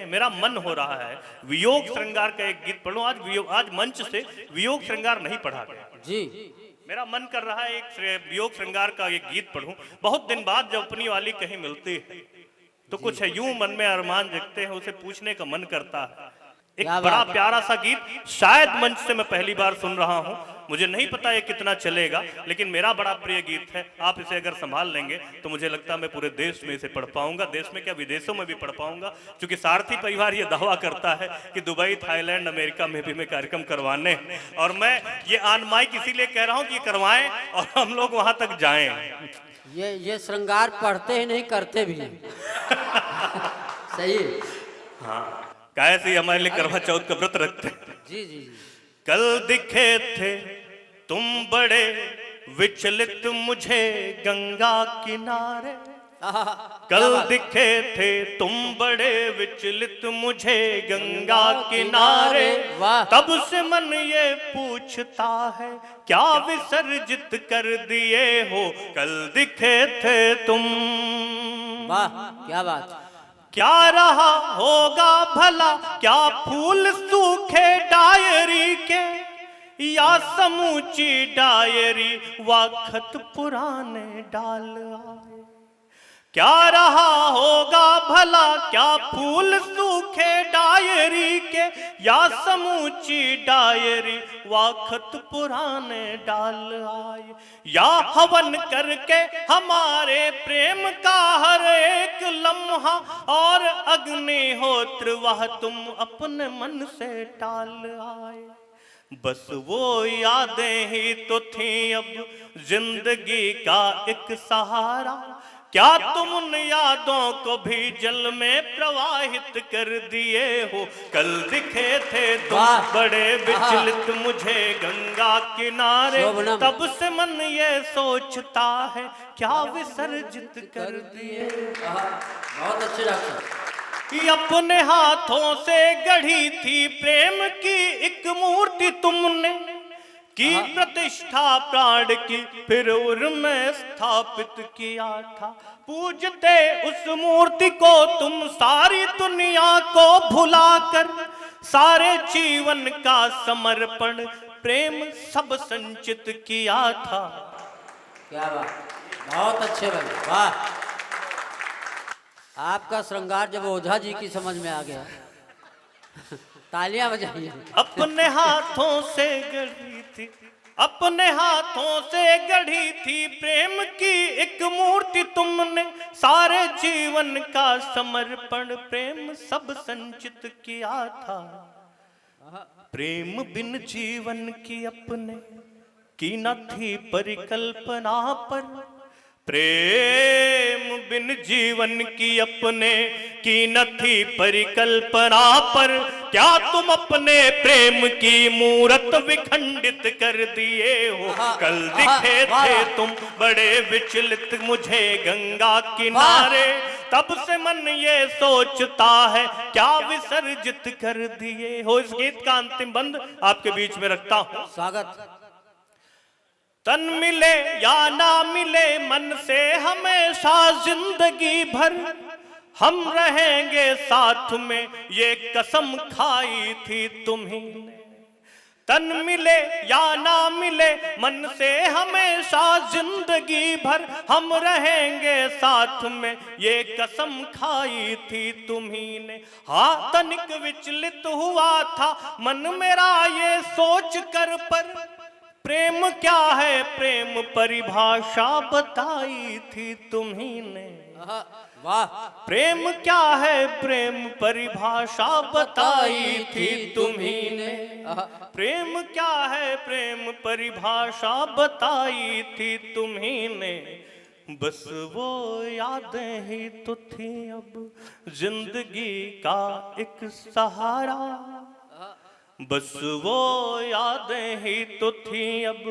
मेरा मन हो रहा है वियोग श्रृंगार का एक गीत पढ़ूं। आज मंच से वियोग श्रृंगार नहीं पढ़ा गया जी। मेरा मन कर रहा है एक वियोग श्रृंगार का एक गीत पढ़ूं। बहुत दिन बाद जब अपनी वाली कहीं मिलती है तो कुछ है यूं मन में अरमान जगते हैं, उसे पूछने का मन करता है। एक बड़ा प्यारा सा गीत शायद मंच से मैं पहली बार सुन रहा हूं, मुझे नहीं पता ये कितना चलेगा, लेकिन मेरा बड़ा प्रिय गीत है। आप इसे अगर संभाल लेंगे तो मुझे लगता है मैं पूरे देश में इसे पढ़ पाऊंगा, देश में क्या विदेशों में भी पढ़ पाऊंगा, क्योंकि सारथी परिवार ये दावा करता है कि दुबई, थाईलैंड, अमेरिका में भी मैं कार्यक्रम करवाने, और मैं ये आन माइक इसीलिए कह रहा हूँ कि ये करवाएं और हम लोग वहां तक जाएं। ये श्रृंगार पढ़ते ही नहीं, करते भी नहीं। सही। हाँ, कैसे हमारे लिए करवा चौथ का व्रत रखते। जी जी जी। कल दिखे थे तुम बड़े विचलित मुझे गंगा किनारे, कल दिखे थे तुम बड़े विचलित मुझे गंगा किनारे, तब से मन ये पूछता है क्या विसर्जित कर दिए हो कल दिखे थे तुम। वाह क्या बात। क्या रहा होगा भला, क्या फूल सूखे डायरी के, या समूची डायरी व खत पुराने डाल आए। क्या रहा होगा भला, क्या फूल सूखे डायरी के, या समूची डायरी व खत पुराने डाल आए, या हवन करके हमारे प्रेम का हर एक लम्हा, और अग्निहोत्र वह तुम अपने मन से टाल आए। बस वो यादें ही तो थी अब जिंदगी का एक सहारा, क्या तुम उन यादों को भी जल में प्रवाहित कर दिए हो कल दिखे थे तुम बड़े विचलित मुझे गंगा किनारे, तब से मन ये सोचता है क्या विसर्जित कर दिए। बहुत अच्छे डॉक्टर। अपने हाथों से गढ़ी थी प्रेम की एक मूर्ति तुमने, की प्रतिष्ठा प्राण की फिर उर में स्थापित किया था। पूजते उस मूर्ति को तुम सारी दुनिया को भुलाकर, सारे जीवन का समर्पण प्रेम सब संचित किया था। क्या बात, बहुत अच्छे बने। वाह, आपका श्रृंगार जब ओझा जी की समझ में आ गया। तालियां बजाइए। अपने हाथों से गढ़ी थी, अपने हाथों से गढ़ी थी प्रेम की एक मूर्ति तुमने, सारे जीवन का समर्पण प्रेम सब संचित किया था। प्रेम बिन जीवन की अपने की न थी परिकल्पना पर, प्रेम बिन जीवन की अपने की न थी परिकल्पना पर, क्या तुम अपने प्रेम की मूरत विखंडित कर दिए हो कल दिखे थे तुम बड़े विचलित मुझे गंगा किनारे, तब से मन ये सोचता है क्या विसर्जित कर दिए हो। इस गीत का अंतिम बंद आपके बीच में रखता हूं। स्वागत। तन मिले या ना मिले मन से हमेशा जिंदगी भर, हम रहेंगे साथ में ये कसम खाई थी तुम्ही ने। तन मिले या ना मिले मन से हमेशा जिंदगी भर, हम रहेंगे साथ में ये कसम खाई थी तुम्ही ने। हाँ तनिक विचलित हुआ था मन मेरा ये सोच कर, पर प्रेम क्या है प्रेम परिभाषा बताई थी तुम्ही ने। वाह। प्रेम क्या है प्रेम परिभाषा बताई थी तुम्ही ने। प्रेम क्या है प्रेम परिभाषा बताई थी तुम्ही ने। बस वो यादें ही तो थी अब जिंदगी का एक सहारा, बस वो यादें ही तो थी अब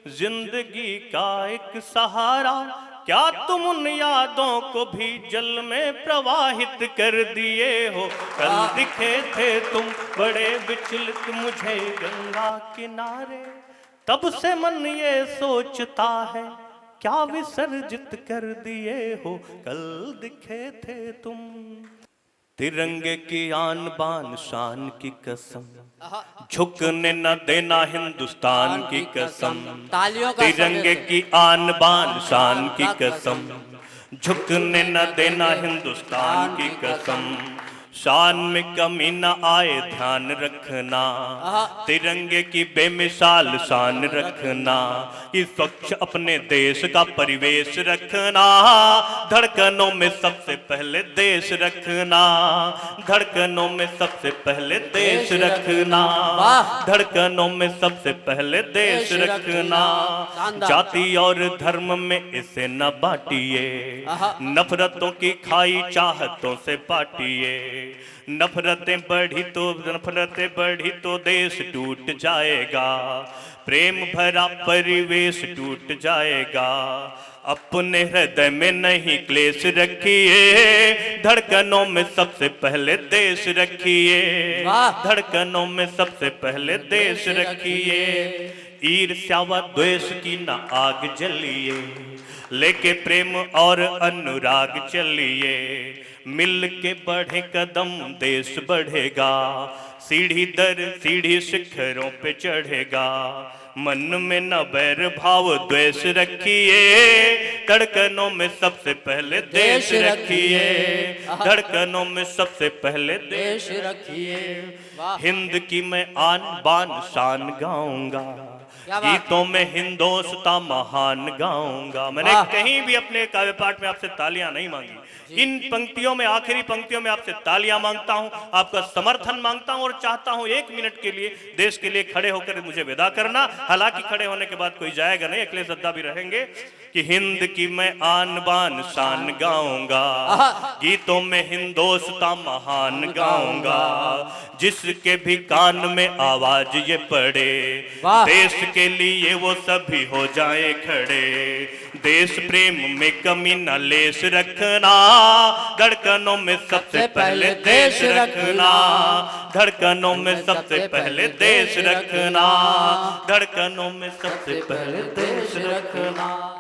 जिंदगी का एक सहारा, क्या तुम उन यादों को भी जल में प्रवाहित कर दिए हो कल दिखे थे तुम बड़े विचलित मुझे गंगा किनारे, तब से मन ये सोचता है क्या विसर्जित कर दिए हो कल दिखे थे तुम। तिरंगे की आन बान शान की कसम, झुकने न देना हिंदुस्तान की कसम। तालियों का तिरंगे संदेश। की आन बान शान की कसम, झुकने न देना हिंदुस्तान की कसम। शान में कमी न आए ध्यान रखना, तिरंगे की बेमिसाल शान रखना। कि स्वच्छ अपने देश का परिवेश रखना, धड़कनों में सबसे पहले देश रखना। धड़कनों में सबसे पहले देश रखना, धड़कनों में सबसे पहले देश रखना। जाति और धर्म में इसे न बांटिए, नफरतों की खाई चाहतों से बांटिए। नफरतें बढ़ी तो देश टूट जाएगा, प्रेम भरा परिवेश टूट जाएगा। अपने हृदय में नहीं क्लेश रखिए, धड़कनों में सबसे पहले देश रखिए। धड़कनों में सबसे पहले देश रखिए। ईर्ष्या व द्वेष की न आग जलिए, लेके प्रेम और अनुराग चलिए। मिल के बढ़े कदम देश बढ़ेगा, सीढ़ी दर सीढ़ी शिखरों पे चढ़ेगा। मन में न बैर भाव द्वेष रखिए, धड़कनों में सबसे पहले देश रखिए। धड़कनों में सबसे पहले देश रखिए। हिंद की मैं आन बान शान गाऊंगा, गीतों में हिंदोस्तां महान गाऊंगा। मैंने कहीं भी अपने काव्य पाठ में आपसे तालियां नहीं मांगी, इन पंक्तियों में, आखिरी पंक्तियों में आपसे तालियां मांगता हूं, आपका समर्थन मांगता हूं और चाहता हूं 1 मिनट के लिए देश के लिए खड़े होकर मुझे विदा करना। हालांकि खड़े होने के बाद कोई जाएगा नहीं, अगले सद्दा भी रहेंगे। कि हिंद की मैं आन बान शान गाऊंगा, गीतों में हिंदोस्तां महान गाऊंगा। जिसके भी कान में आवाज ये पड़े, देश के लिए वो सभी हो जाए खड़े। देश प्रेम में कमी न लेश रखना, धड़कनों में सबसे पहले देश रखना। धड़कनों में सबसे पहले देश रखना, धड़कनों में सबसे पहले देश रखना।